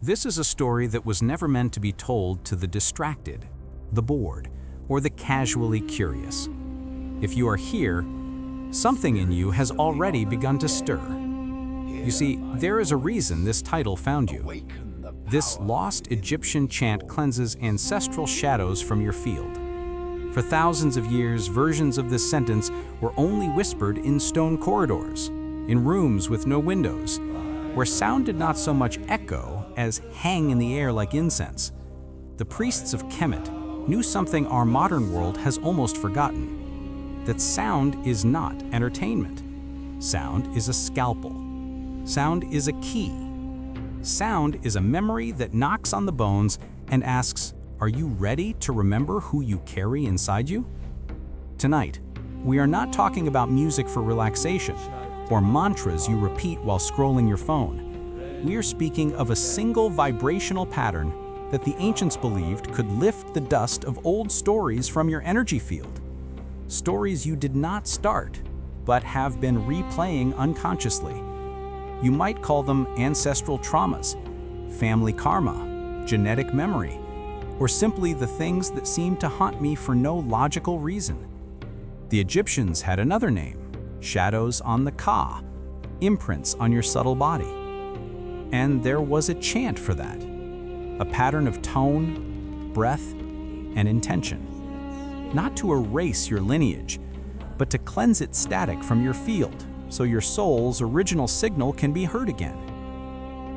This is a story that was never meant to be told to the distracted, the bored, or the casually curious. If you are here, something in you has already begun to stir. You see, there is a reason this title found you. This lost Egyptian chant cleanses ancestral shadows from your field. For thousands of years, versions of this sentence were only whispered in stone corridors, in rooms with no windows, where sound did not so much echo as hang in the air like incense. The priests of Kemet knew something our modern world has almost forgotten: that sound is not entertainment. Sound is a scalpel. Sound is a key. Sound is a memory that knocks on the bones and asks, "Are you ready to remember who you carry inside you?" Tonight, we are not talking about music for relaxation or mantras you repeat while scrolling your phone. We are speaking of a single vibrational pattern that the ancients believed could lift the dust of old stories from your energy field. Stories you did not start, but have been replaying unconsciously. You might call them ancestral traumas, family karma, genetic memory, or simply the things that seem to haunt me for no logical reason. The Egyptians had another name: shadows on the ka, imprints on your subtle body. And there was a chant for that, a pattern of tone, breath, and intention. Not to erase your lineage, but to cleanse its static from your field, so your soul's original signal can be heard again.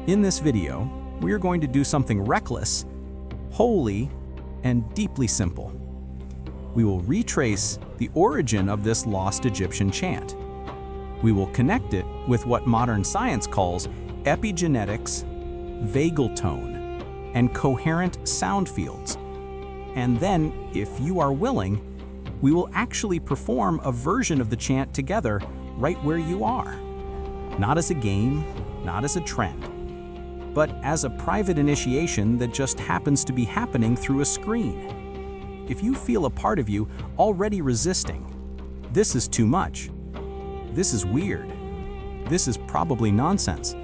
In this video, we are going to do something reckless, holy, and deeply simple. We will retrace the origin of this lost Egyptian chant. We will connect it with what modern science calls epigenetics, vagal tone, and coherent sound fields. And then, if you are willing, we will actually perform a version of the chant together right where you are. Not as a game, not as a trend, but as a private initiation that just happens to be happening through a screen. If you feel a part of you already resisting, this is too much, this is weird, this is probably nonsense,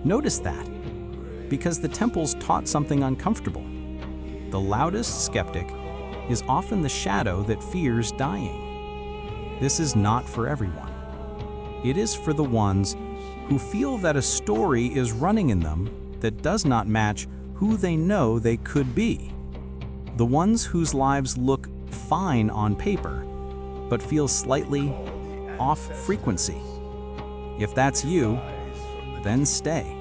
notice that, because the temples taught something uncomfortable. The loudest skeptic is often the shadow that fears dying. This is not for everyone. It is for the ones who feel that a story is running in them that does not match who they know they could be. The ones whose lives look fine on paper, but feel slightly off frequency. If that's you, then stay.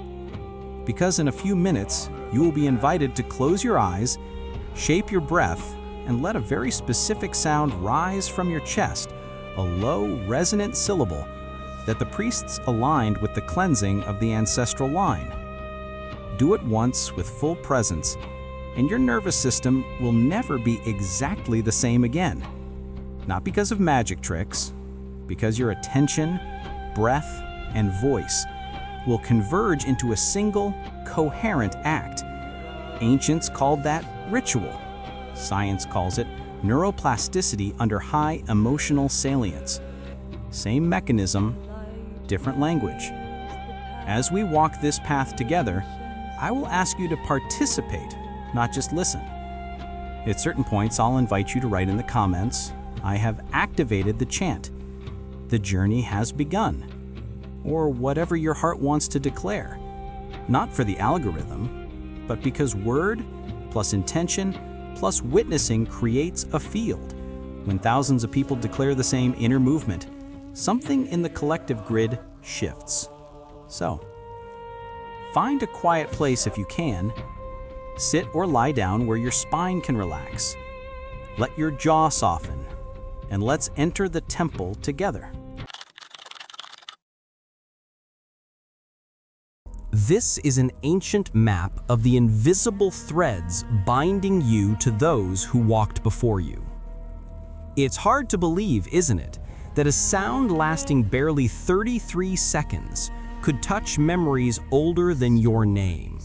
Because in a few minutes, you will be invited to close your eyes, shape your breath, and let a very specific sound rise from your chest, a low, resonant syllable that the priests aligned with the cleansing of the ancestral line. Do it once with full presence, and your nervous system will never be exactly the same again. Not because of magic tricks, because your attention, breath, and voice will converge into a single, coherent act. Ancients called that ritual. Science calls it neuroplasticity under high emotional salience. Same mechanism, different language. As we walk this path together, I will ask you to participate, not just listen. At certain points, I'll invite you to write in the comments, "I have activated the chant. The journey has begun," or whatever your heart wants to declare. Not for the algorithm, but because word plus intention plus witnessing creates a field. When thousands of people declare the same inner movement, something in the collective grid shifts. So, find a quiet place if you can. Sit or lie down where your spine can relax. Let your jaw soften, and let's enter the temple together. This is an ancient map of the invisible threads binding you to those who walked before you. It's hard to believe, isn't it, that a sound lasting barely 33 seconds could touch memories older than your name.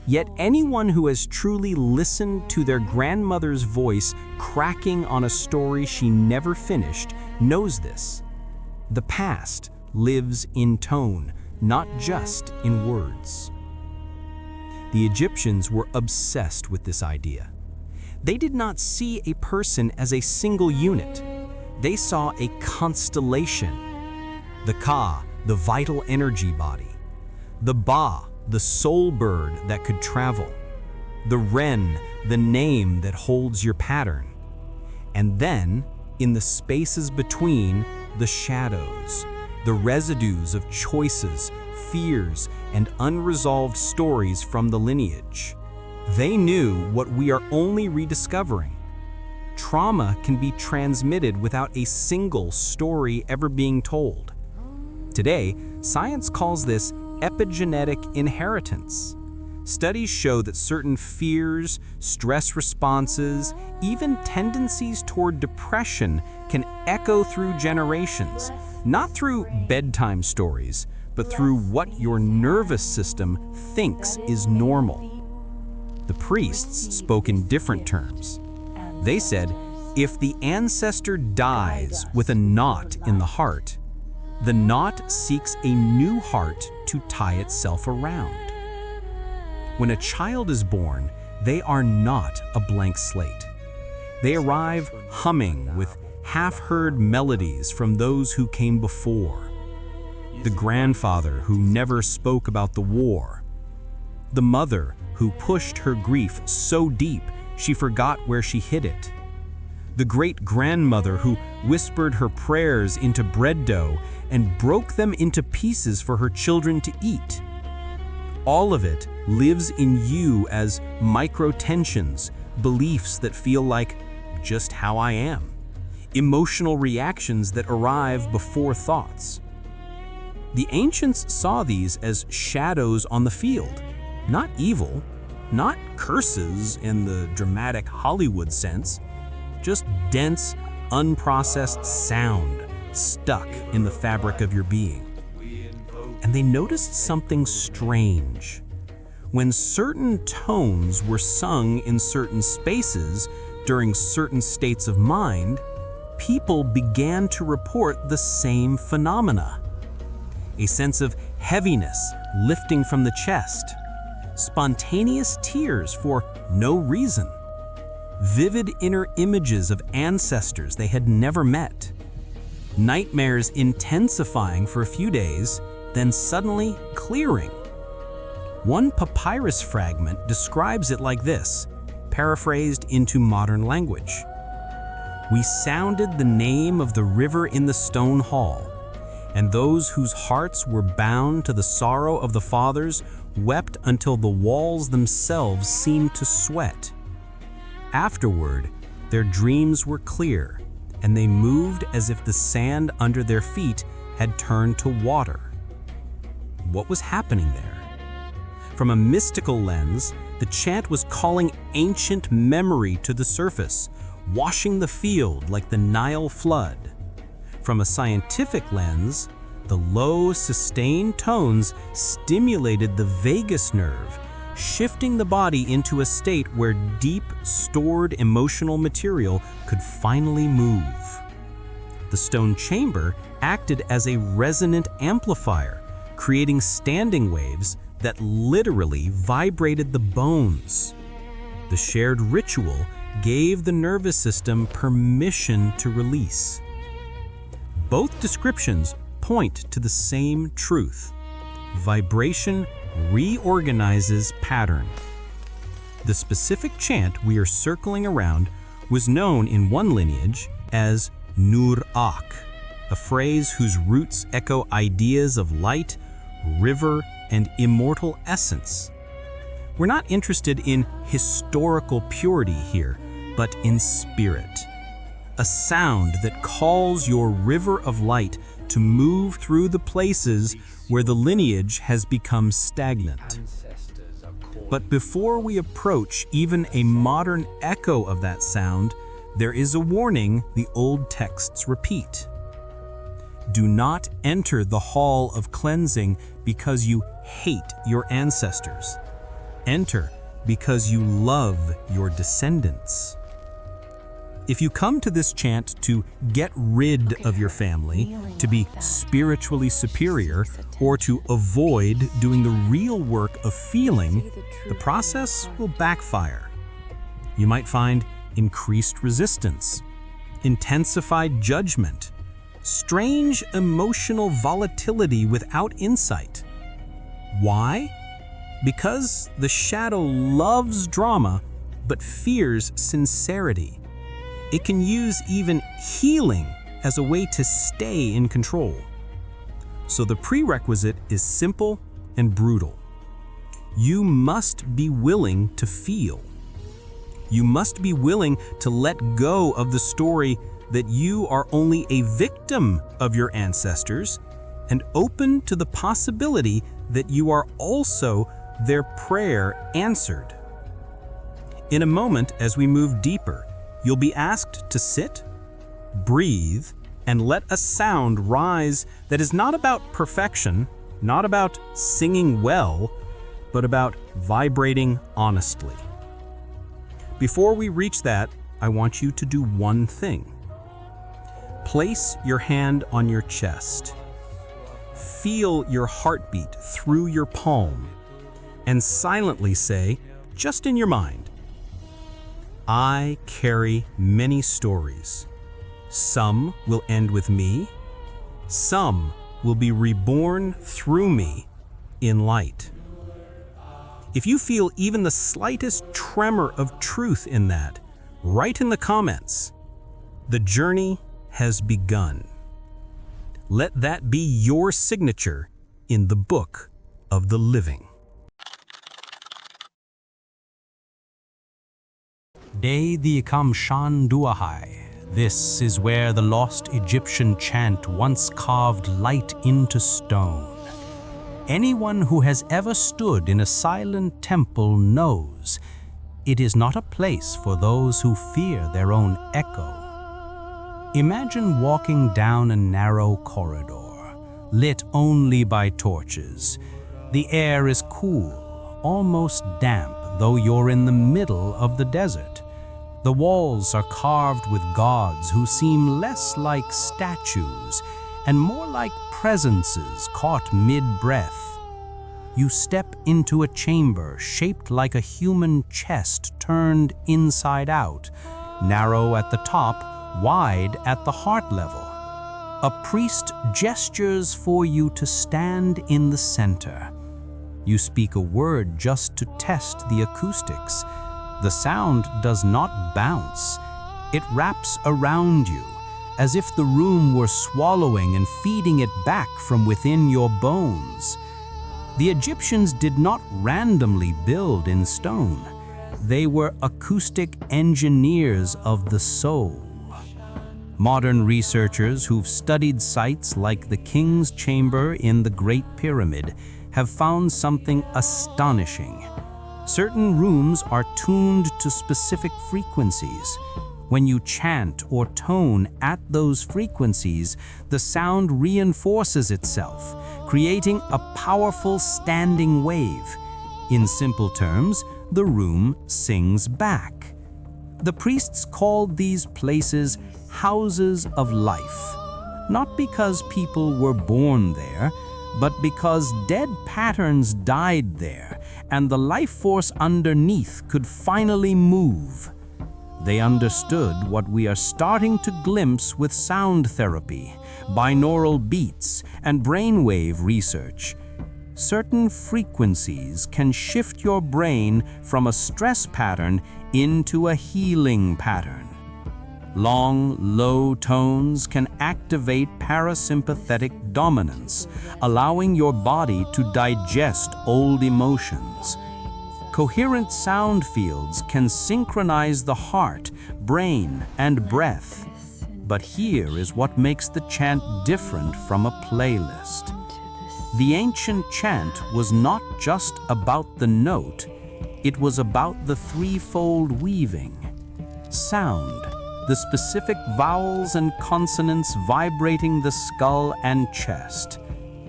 Yet anyone who has truly listened to their grandmother's voice cracking on a story she never finished knows this. The past lives in tone, not just in words. The Egyptians were obsessed with this idea. They did not see a person as a single unit. They saw a constellation. The Ka, the vital energy body. The Ba, the soul bird that could travel. The Ren, the name that holds your pattern. And then, in the spaces between, the shadows, the residues of choices, fears, and unresolved stories from the lineage. They knew what we are only rediscovering. Trauma can be transmitted without a single story ever being told. Today, science calls this epigenetic inheritance. Studies show that certain fears, stress responses, even tendencies toward depression can echo through generations, not through bedtime stories, but through what your nervous system thinks is normal. The priests spoke in different terms. They said, if the ancestor dies with a knot in the heart, the knot seeks a new heart to tie itself around. When a child is born, they are not a blank slate. They arrive humming with half-heard melodies from those who came before. The grandfather who never spoke about the war. The mother who pushed her grief so deep she forgot where she hid it. The great-grandmother who whispered her prayers into bread dough and broke them into pieces for her children to eat. All of it lives in you as micro-tensions, beliefs that feel like just how I am, emotional reactions that arrive before thoughts. The ancients saw these as shadows on the field, not evil, not curses in the dramatic Hollywood sense, just dense, unprocessed sound stuck in the fabric of your being. And they noticed something strange. When certain tones were sung in certain spaces during certain states of mind, people began to report the same phenomena. A sense of heaviness lifting from the chest, spontaneous tears for no reason, vivid inner images of ancestors they had never met, nightmares intensifying for a few days, then suddenly clearing. One papyrus fragment describes it like this, paraphrased into modern language. We sounded the name of the river in the stone hall, and those whose hearts were bound to the sorrow of the fathers wept until the walls themselves seemed to sweat. Afterward, their dreams were clear, and they moved as if the sand under their feet had turned to water. What was happening there? From a mystical lens, the chant was calling ancient memory to the surface, washing the field like the Nile flood. From a scientific lens, the low, sustained tones stimulated the vagus nerve, shifting the body into a state where deep, stored emotional material could finally move. The stone chamber acted as a resonant amplifier, creating standing waves that literally vibrated the bones. The shared ritual gave the nervous system permission to release. Both descriptions point to the same truth. Vibration reorganizes pattern. The specific chant we are circling around was known in one lineage as Nur-Ak, a phrase whose roots echo ideas of light, river, and immortal essence. We're not interested in historical purity here, but in spirit. A sound that calls your river of light to move through the places where the lineage has become stagnant. But before we approach even a modern echo of that sound, there is a warning the old texts repeat. Do not enter the hall of cleansing because you hate your ancestors. Enter because you love your descendants. If you come to this chant to get rid of your family, to be spiritually superior, or to avoid doing the real work of feeling, the process will backfire. You might find increased resistance, intensified judgment, strange emotional volatility without insight. Why? Because the shadow loves drama but fears sincerity. It can use even healing as a way to stay in control. So the prerequisite is simple and brutal. You must be willing to feel. You must be willing to let go of the story that you are only a victim of your ancestors and open to the possibility that you are also their prayer answered. In a moment, as we move deeper, you'll be asked to sit, breathe, and let a sound rise that is not about perfection, not about singing well, but about vibrating honestly. Before we reach that, I want you to do one thing. Place your hand on your chest. Feel your heartbeat through your palm, and silently say, just in your mind, I carry many stories. Some will end with me. Some will be reborn through me in light. If you feel even the slightest tremor of truth in that, write in the comments. The journey has begun. Let that be your signature in the book of the living. De Decoding Shanduahai. This is where the lost Egyptian chant once carved light into stone. Anyone who has ever stood in a silent temple knows it is not a place for those who fear their own echo. Imagine walking down a narrow corridor, lit only by torches. The air is cool, almost damp, though you're in the middle of the desert. The walls are carved with gods who seem less like statues and more like presences caught mid-breath. You step into a chamber shaped like a human chest turned inside out, narrow at the top, wide at the heart level. A priest gestures for you to stand in the center. You speak a word just to test the acoustics. The sound does not bounce. It wraps around you, as if the room were swallowing and feeding it back from within your bones. The Egyptians did not randomly build in stone. They were acoustic engineers of the soul. Modern researchers who've studied sites like the King's Chamber in the Great Pyramid have found something astonishing. Certain rooms are tuned to specific frequencies. When you chant or tone at those frequencies, the sound reinforces itself, creating a powerful standing wave. In simple terms, the room sings back. The priests called these places houses of life, not because people were born there, but because dead patterns died there, and the life force underneath could finally move. They understood what we are starting to glimpse with sound therapy, binaural beats, and brainwave research. Certain frequencies can shift your brain from a stress pattern into a healing pattern. Long, low tones can activate parasympathetic dominance, allowing your body to digest old emotions. Coherent sound fields can synchronize the heart, brain, and breath. But here is what makes the chant different from a playlist. The ancient chant was not just about the note, it was about the threefold weaving. Sound, the specific vowels and consonants vibrating the skull and chest.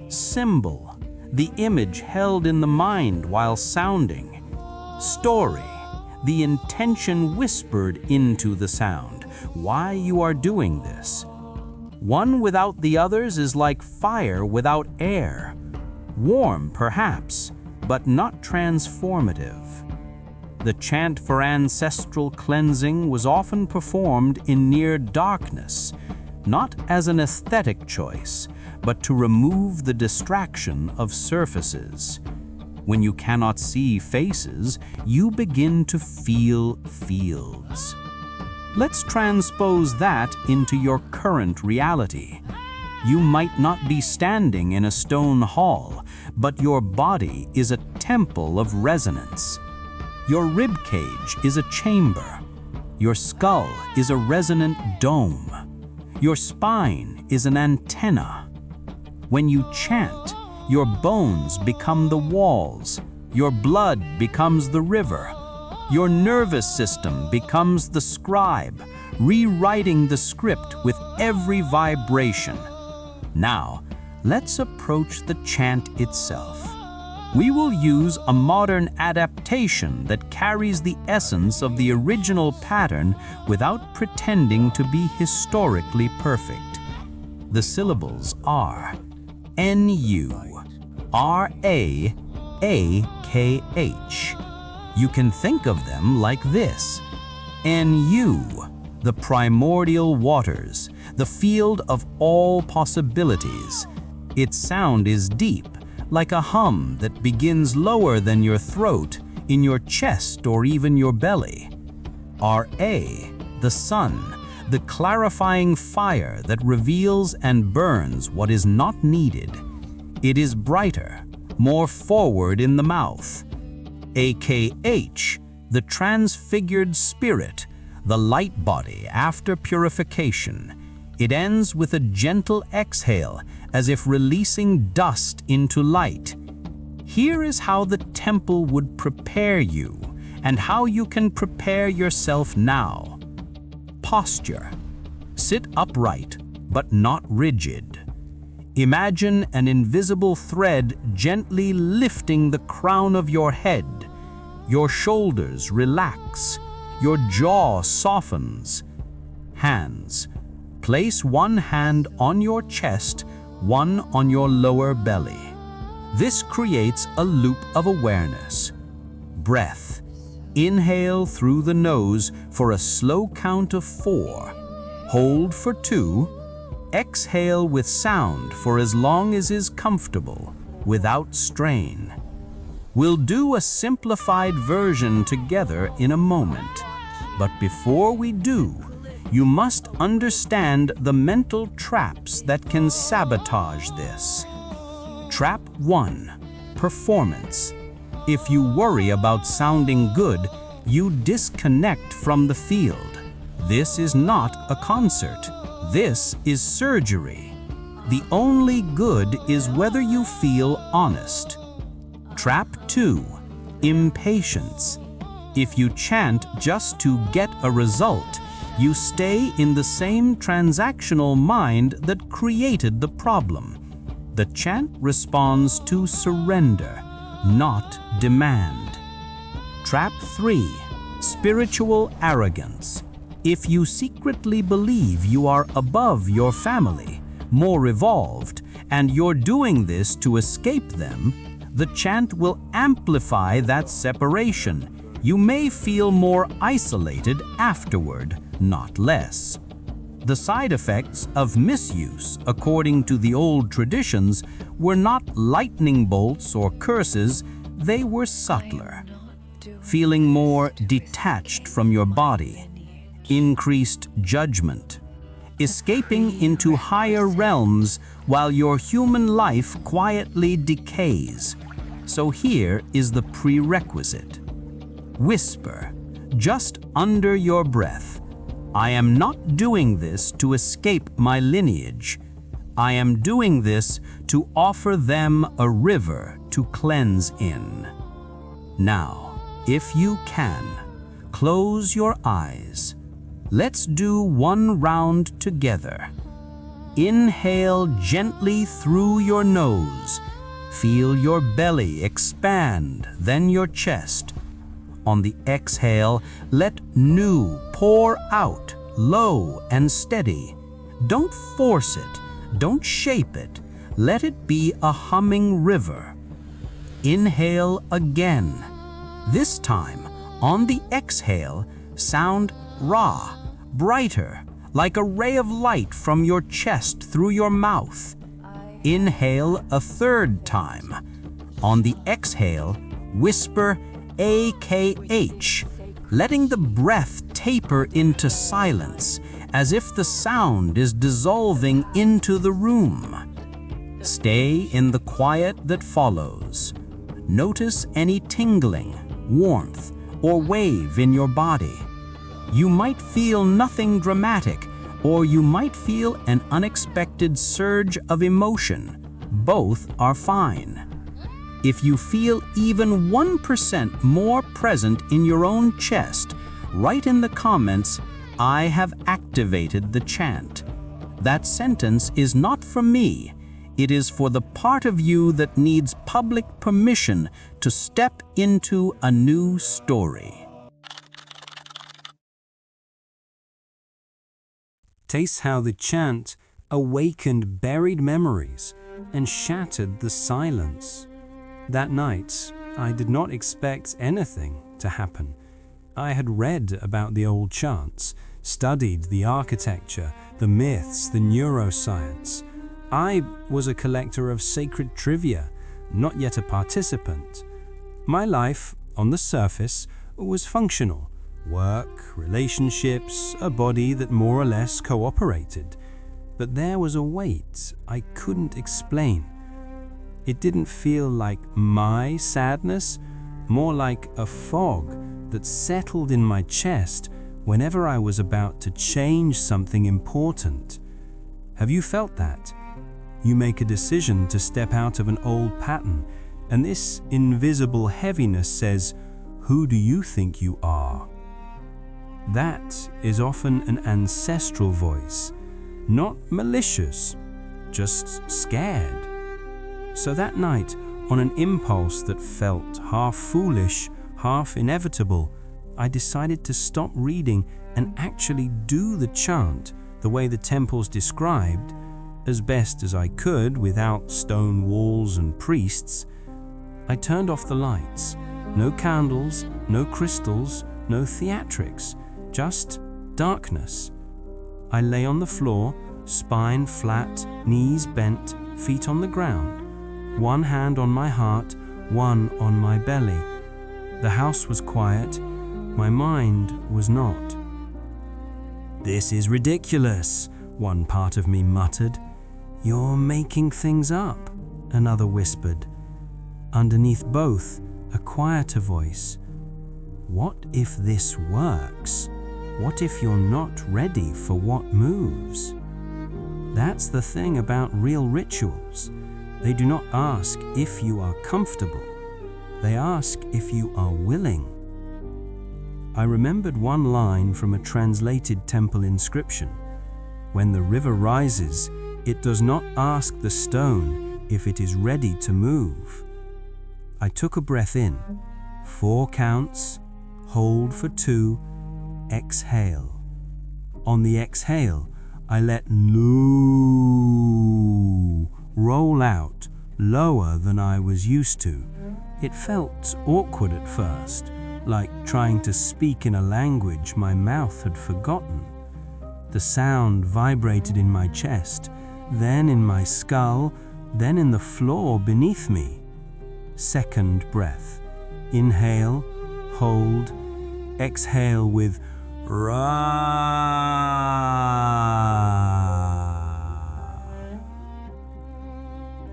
Symbol, the image held in the mind while sounding. Story, the intention whispered into the sound, why you are doing this. One without the others is like fire without air. Warm, perhaps, but not transformative. The chant for ancestral cleansing was often performed in near darkness, not as an aesthetic choice, but to remove the distraction of surfaces. When you cannot see faces, you begin to feel fields. Let's transpose that into your current reality. You might not be standing in a stone hall, but your body is a temple of resonance. Your rib cage is a chamber. Your skull is a resonant dome. Your spine is an antenna. When you chant, your bones become the walls. Your blood becomes the river. Your nervous system becomes the scribe, rewriting the script with every vibration. Now, let's approach the chant itself. We will use a modern adaptation that carries the essence of the original pattern without pretending to be historically perfect. The syllables are N-U-R-A-A-K-H. You can think of them like this. N-U, the primordial waters, the field of all possibilities. Its sound is deep, like a hum that begins lower than your throat, in your chest or even your belly. R-A, the sun, the clarifying fire that reveals and burns what is not needed. It is brighter, more forward in the mouth. A-K-H, the transfigured spirit, the light body after purification. It ends with a gentle exhale, as if releasing dust into light. Here is how the temple would prepare you, and how you can prepare yourself now. Posture. Sit upright, but not rigid. Imagine an invisible thread gently lifting the crown of your head. Your shoulders relax. Your jaw softens. Hands. Place one hand on your chest, one on your lower belly. This creates a loop of awareness. Breath. Inhale through the nose for a slow count of 4. Hold for 2. Exhale with sound for as long as is comfortable, without strain. We'll do a simplified version together in a moment. But before we do, you must understand the mental traps that can sabotage this. Trap 1. Performance. If you worry about sounding good, you disconnect from the field. This is not a concert. This is surgery. The only good is whether you feel honest. Trap 2. Impatience. If you chant just to get a result, you stay in the same transactional mind that created the problem. The chant responds to surrender, not demand. Trap 3. Spiritual arrogance. If you secretly believe you are above your family, more evolved, and you're doing this to escape them, the chant will amplify that separation. You may feel more isolated afterward, not less. The side effects of misuse, according to the old traditions, were not lightning bolts or curses, they were subtler. Feeling more detached from your body, increased judgment, escaping into higher realms while your human life quietly decays. So here is the prerequisite. Whisper, just under your breath, I am not doing this to escape my lineage. I am doing this to offer them a river to cleanse in. Now, if you can, close your eyes. Let's do one round together. Inhale gently through your nose. Feel your belly expand, then your chest. On the exhale, let Nu pour out, low and steady. Don't force it, don't shape it. Let it be a humming river. Inhale again. This time, on the exhale, sound Ra, brighter, like a ray of light from your chest through your mouth. Inhale a third time. On the exhale, whisper AKH, letting the breath taper into silence, as if the sound is dissolving into the room. Stay in the quiet that follows. Notice any tingling, warmth, or wave in your body. You might feel nothing dramatic, or you might feel an unexpected surge of emotion. Both are fine. If you feel even 1% more present in your own chest, write in the comments, "I have activated the chant." That sentence is not for me. It is for the part of you that needs public permission to step into a new story. Taste how the chant awakened buried memories and shattered the silence. That night, I did not expect anything to happen. I had read about the old chants, studied the architecture, the myths, the neuroscience. I was a collector of sacred trivia, not yet a participant. My life, on the surface, was functional. Work, relationships, a body that more or less cooperated. But there was a weight I couldn't explain. It didn't feel like my sadness, more like a fog that settled in my chest whenever I was about to change something important. Have you felt that? You make a decision to step out of an old pattern, and this invisible heaviness says, "Who do you think you are?" That is often an ancestral voice, not malicious, just scared. So that night, on an impulse that felt half foolish, half inevitable, I decided to stop reading and actually do the chant the way the temples described, as best as I could without stone walls and priests. I turned off the lights. No candles, no crystals, no theatrics, just darkness. I lay on the floor, spine flat, knees bent, feet on the ground. One hand on my heart, one on my belly. The house was quiet, my mind was not. "This is ridiculous," one part of me muttered. "You're making things up," another whispered. Underneath both, a quieter voice. "What if this works? What if you're not ready for what moves?" That's the thing about real rituals. They do not ask if you are comfortable. They ask if you are willing. I remembered one line from a translated temple inscription. When the river rises, it does not ask the stone if it is ready to move. I took a breath in. 4 counts, hold for 2, exhale. On the exhale, I let "no" roll out, lower than I was used to. It felt awkward at first, like trying to speak in a language my mouth had forgotten. The sound vibrated in my chest, then in my skull, then in the floor beneath me. Second breath. Inhale, hold, exhale with "Ra."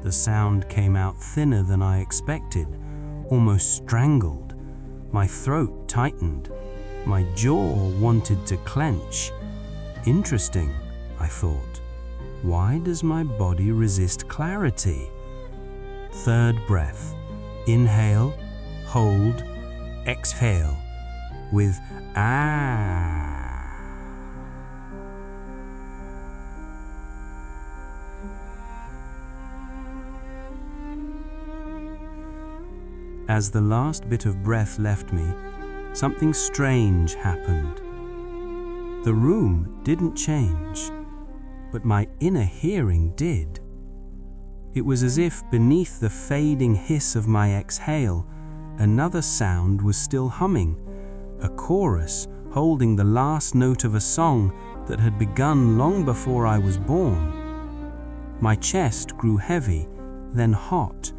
The sound came out thinner than I expected, almost strangled. My throat tightened. My jaw wanted to clench. Interesting, I thought. Why does my body resist clarity? Third breath. Inhale, hold, exhale with "ah." As the last bit of breath left me, something strange happened. The room didn't change, but my inner hearing did. It was as if beneath the fading hiss of my exhale, another sound was still humming, a chorus holding the last note of a song that had begun long before I was born. My chest grew heavy, then hot.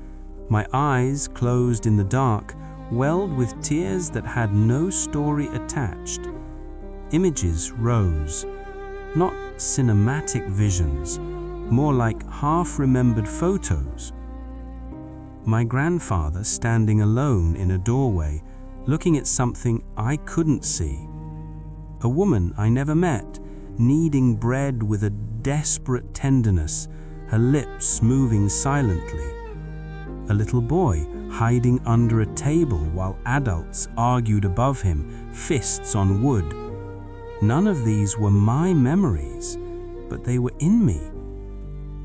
My eyes, closed in the dark, welled with tears that had no story attached. Images rose, not cinematic visions, more like half-remembered photos. My grandfather standing alone in a doorway, looking at something I couldn't see. A woman I never met, kneading bread with a desperate tenderness, her lips moving silently. A little boy hiding under a table while adults argued above him, fists on wood. None of these were my memories, but they were in me.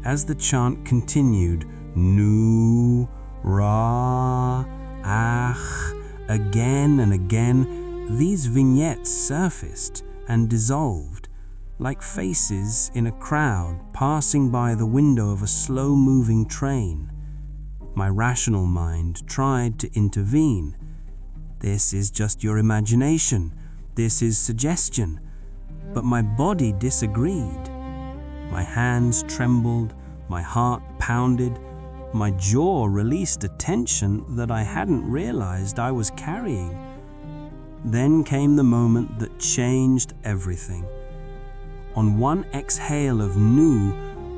As the chant continued, Nu, Ra, Ach, again and again, these vignettes surfaced and dissolved, like faces in a crowd passing by the window of a slow-moving train. My rational mind tried to intervene. This is just your imagination. This is suggestion. But my body disagreed. My hands trembled, my heart pounded, my jaw released a tension that I hadn't realized I was carrying. Then came the moment that changed everything. On one exhale of Nu,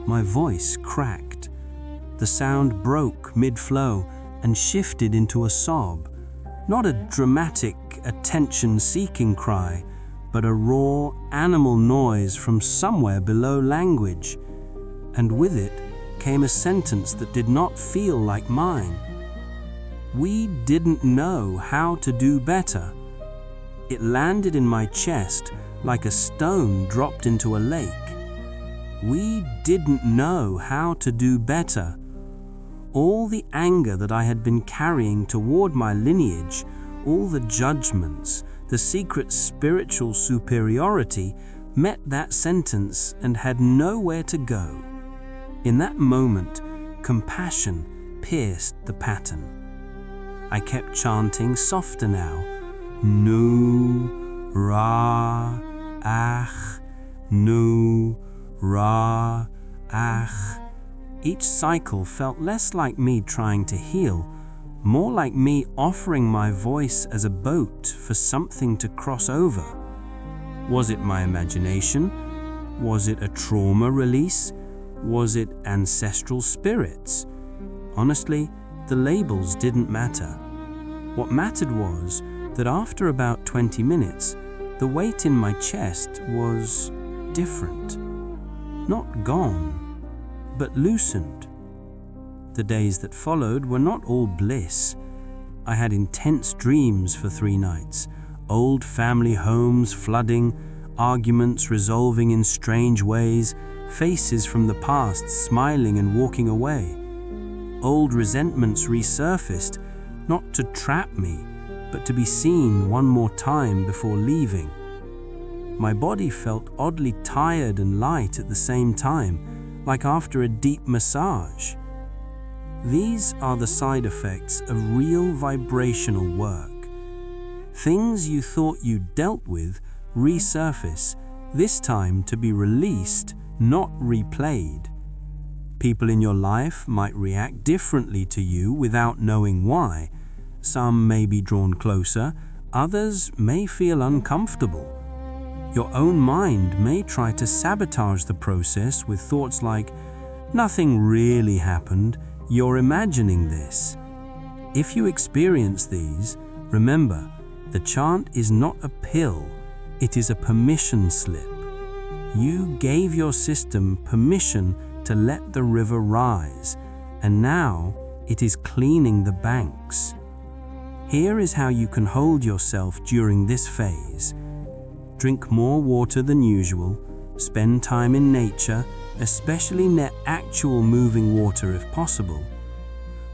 my voice cracked. The sound broke mid-flow and shifted into a sob. Not a dramatic, attention-seeking cry, but a raw, animal noise from somewhere below language. And with it came a sentence that did not feel like mine. We didn't know how to do better. It landed in my chest like a stone dropped into a lake. We didn't know how to do better. All the anger that I had been carrying toward my lineage, all the judgments, the secret spiritual superiority, met that sentence and had nowhere to go. In that moment, compassion pierced the pattern. I kept chanting softer now. Nu, Ra, Ach, Nu, Ra, Ach. Each cycle felt less like me trying to heal, more like me offering my voice as a boat for something to cross over. Was it my imagination? Was it a trauma release? Was it ancestral spirits? Honestly, the labels didn't matter. What mattered was that after about 20 minutes, the weight in my chest was different. Not gone, but loosened. The days that followed were not all bliss. I had intense dreams for 3 nights, old family homes flooding, arguments resolving in strange ways, faces from the past smiling and walking away. Old resentments resurfaced, not to trap me, but to be seen one more time before leaving. My body felt oddly tired and light at the same time, like after a deep massage. These are the side effects of real vibrational work. Things you thought you dealt with resurface, this time to be released, not replayed. People in your life might react differently to you without knowing why. Some may be drawn closer, others may feel uncomfortable. Your own mind may try to sabotage the process with thoughts like, "Nothing really happened, you're imagining this." If you experience these, remember, the chant is not a pill, it is a permission slip. You gave your system permission to let the river rise, and now it is cleaning the banks. Here is how you can hold yourself during this phase. Drink more water than usual, spend time in nature, especially actual moving water if possible.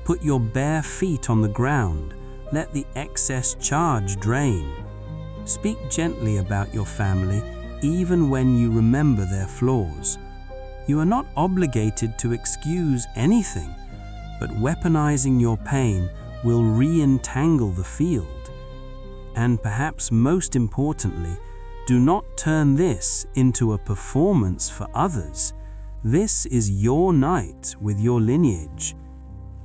Put your bare feet on the ground, let the excess charge drain. Speak gently about your family, even when you remember their flaws. You are not obligated to excuse anything, but weaponizing your pain will re-entangle the field. And perhaps most importantly, do not turn this into a performance for others. This is your night with your lineage.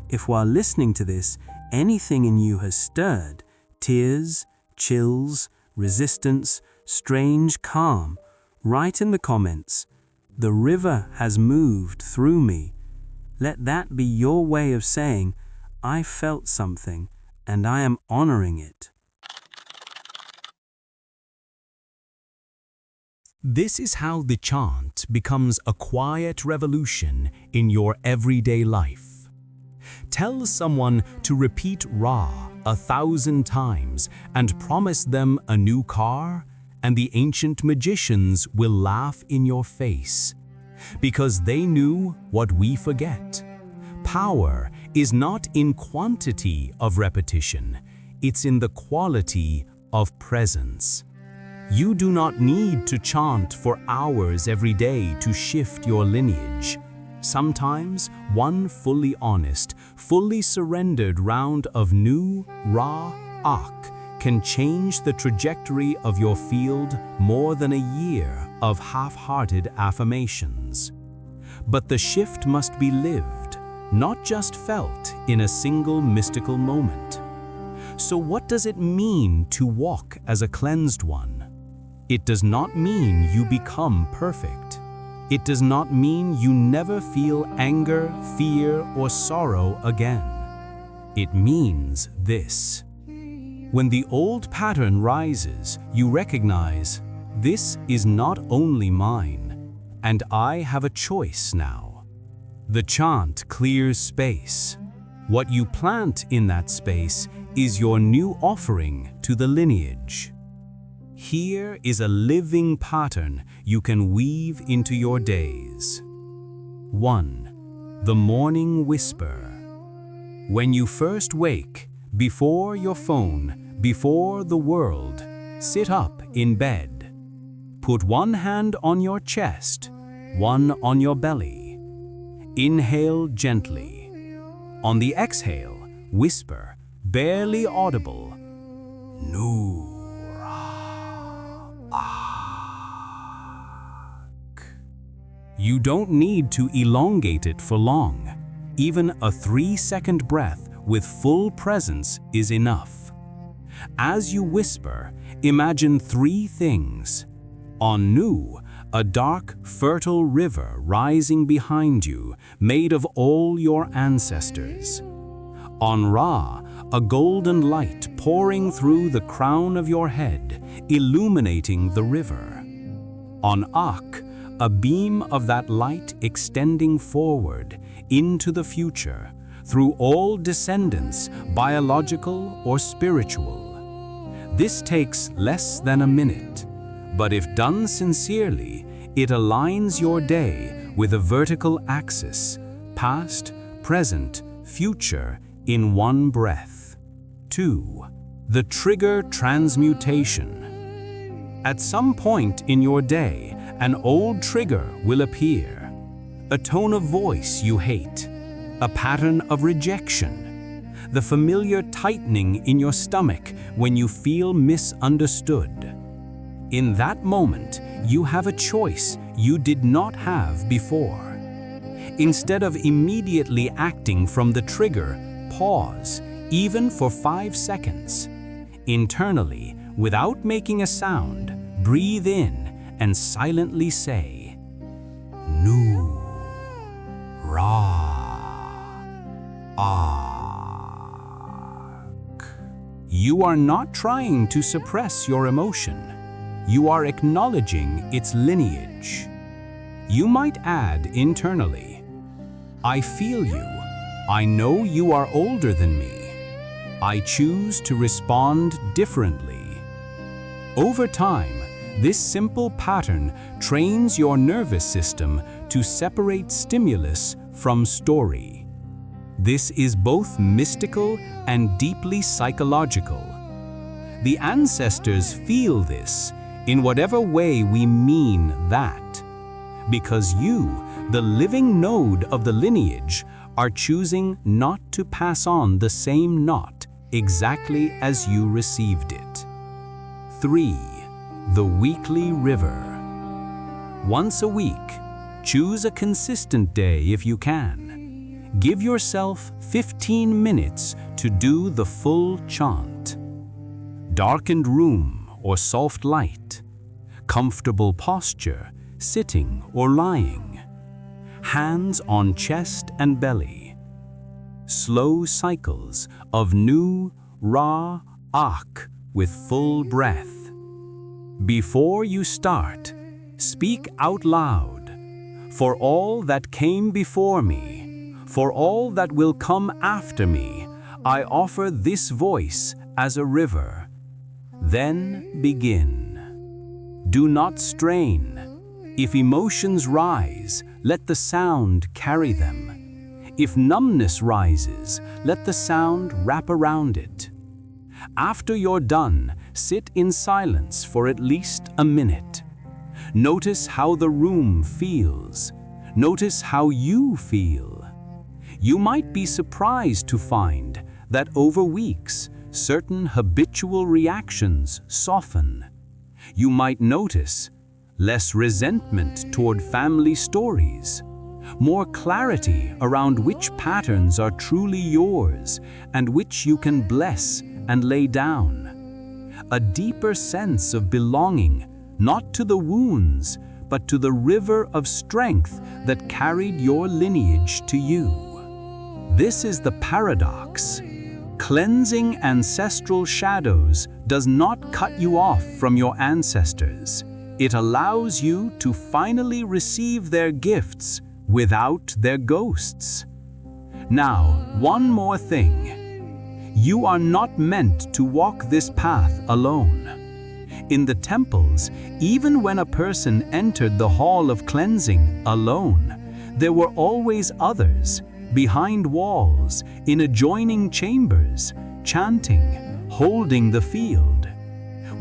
If while listening to this, anything in you has stirred, tears, chills, resistance, strange calm, write in the comments, "The river has moved through me." Let that be your way of saying, "I felt something and I am honoring it." This is how the chant becomes a quiet revolution in your everyday life. Tell someone to repeat Ra 1,000 times and promise them a new car, and the ancient magicians will laugh in your face, because they knew what we forget. Power is not in quantity of repetition, it's in the quality of presence. You do not need to chant for hours every day to shift your lineage. Sometimes one fully honest, fully surrendered round of new Ra Ak can change the trajectory of your field more than a year of half-hearted affirmations. But the shift must be lived, not just felt in a single mystical moment. So what does it mean to walk as a cleansed one? It does not mean you become perfect. It does not mean you never feel anger, fear, or sorrow again. It means this. When the old pattern rises, you recognize, this is not only mine, and I have a choice now. The chant clears space. What you plant in that space is your new offering to the lineage. Here is a living pattern you can weave into your days. 1. The morning whisper. When you first wake, before your phone, before the world, sit up in bed. Put one hand on your chest, one on your belly. Inhale gently. On the exhale, whisper, barely audible, "Nu." You don't need to elongate it for long. Even a 3-second breath with full presence is enough. As you whisper, imagine 3 things. On Nu, a dark, fertile river rising behind you, made of all your ancestors. On Ra, a golden light pouring through the crown of your head, illuminating the river. On Ak, a beam of that light extending forward into the future, through all descendants, biological or spiritual. This takes less than a minute, but if done sincerely, it aligns your day with a vertical axis, past, present, future, in one breath. 2. The trigger transmutation. At some point in your day, an old trigger will appear. A tone of voice you hate, a pattern of rejection, the familiar tightening in your stomach when you feel misunderstood. In that moment, you have a choice you did not have before. Instead of immediately acting from the trigger, pause, even for 5 seconds. Internally, without making a sound, breathe in and silently say, Nu, Ra, Ak. You are not trying to suppress your emotion. You are acknowledging its lineage. You might add internally, I feel you. I know you are older than me. I choose to respond differently. Over time, this simple pattern trains your nervous system to separate stimulus from story. This is both mystical and deeply psychological. The ancestors feel this. in whatever way we mean that, because you, the living node of the lineage, are choosing not to pass on the same knot exactly as you received it. 3. The weekly river. Once a week, choose a consistent day if you can. Give yourself 15 minutes to do the full chant. Darkened room or soft light. Comfortable posture, sitting or lying. Hands on chest and belly. Slow cycles of Nu, Ra, Ak with full breath. Before you start, speak out loud. For all that came before me, for all that will come after me, I offer this voice as a river. Then begin. Do not strain. If emotions rise, let the sound carry them. If numbness rises, let the sound wrap around it. After you're done, sit in silence for at least a minute. Notice how the room feels. Notice how you feel. You might be surprised to find that over weeks, certain habitual reactions soften. You might notice less resentment toward family stories, more clarity around which patterns are truly yours and which you can bless and lay down. A deeper sense of belonging, not to the wounds, but to the river of strength that carried your lineage to you. This is the paradox. Cleansing ancestral shadows does not cut you off from your ancestors. It allows you to finally receive their gifts without their ghosts. Now, one more thing. You are not meant to walk this path alone. In the temples, even when a person entered the hall of cleansing alone, there were always others, behind walls, in adjoining chambers, chanting, holding the field.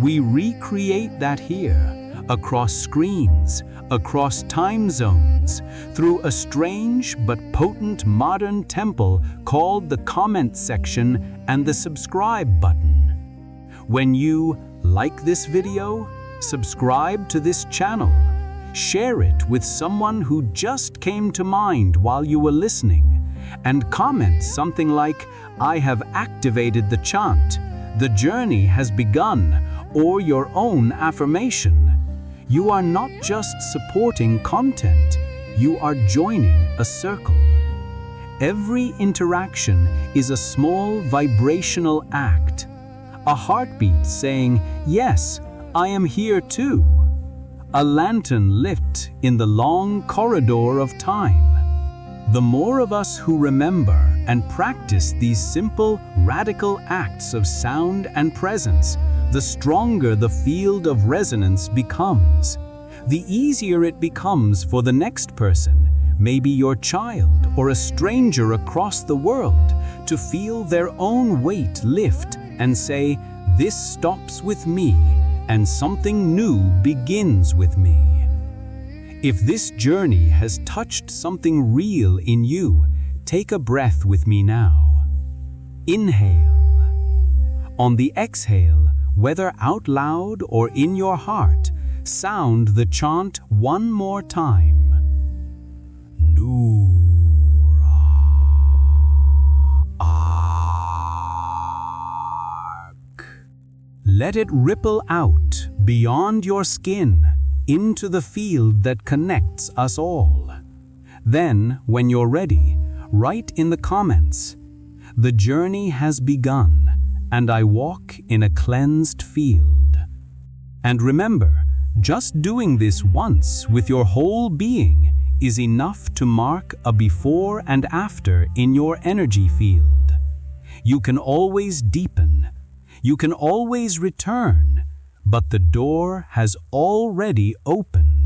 We recreate that here, across screens, across time zones, through a strange but potent modern temple called the comment section and the subscribe button. When you like this video, subscribe to this channel, share it with someone who just came to mind while you were listening, and comment something like, "I have activated the chant, the journey has begun," or your own affirmation. You are not just supporting content, you are joining a circle. Every interaction is a small vibrational act, a heartbeat saying, "Yes, I am here too." A lantern lit in the long corridor of time. The more of us who remember and practice these simple, radical acts of sound and presence, the stronger the field of resonance becomes. The easier it becomes for the next person, maybe your child or a stranger across the world, to feel their own weight lift and say, "This stops with me, and something new begins with me." If this journey has touched something real in you, take a breath with me now. Inhale. On the exhale, whether out loud or in your heart, sound the chant one more time. Nu, Ra, Ak. Let it ripple out beyond your skin, into the field that connects us all. Then, when you're ready, write in the comments, "The journey has begun, and I walk in a cleansed field." And remember, just doing this once with your whole being is enough to mark a before and after in your energy field. You can always deepen, you can always return, but the door has already opened.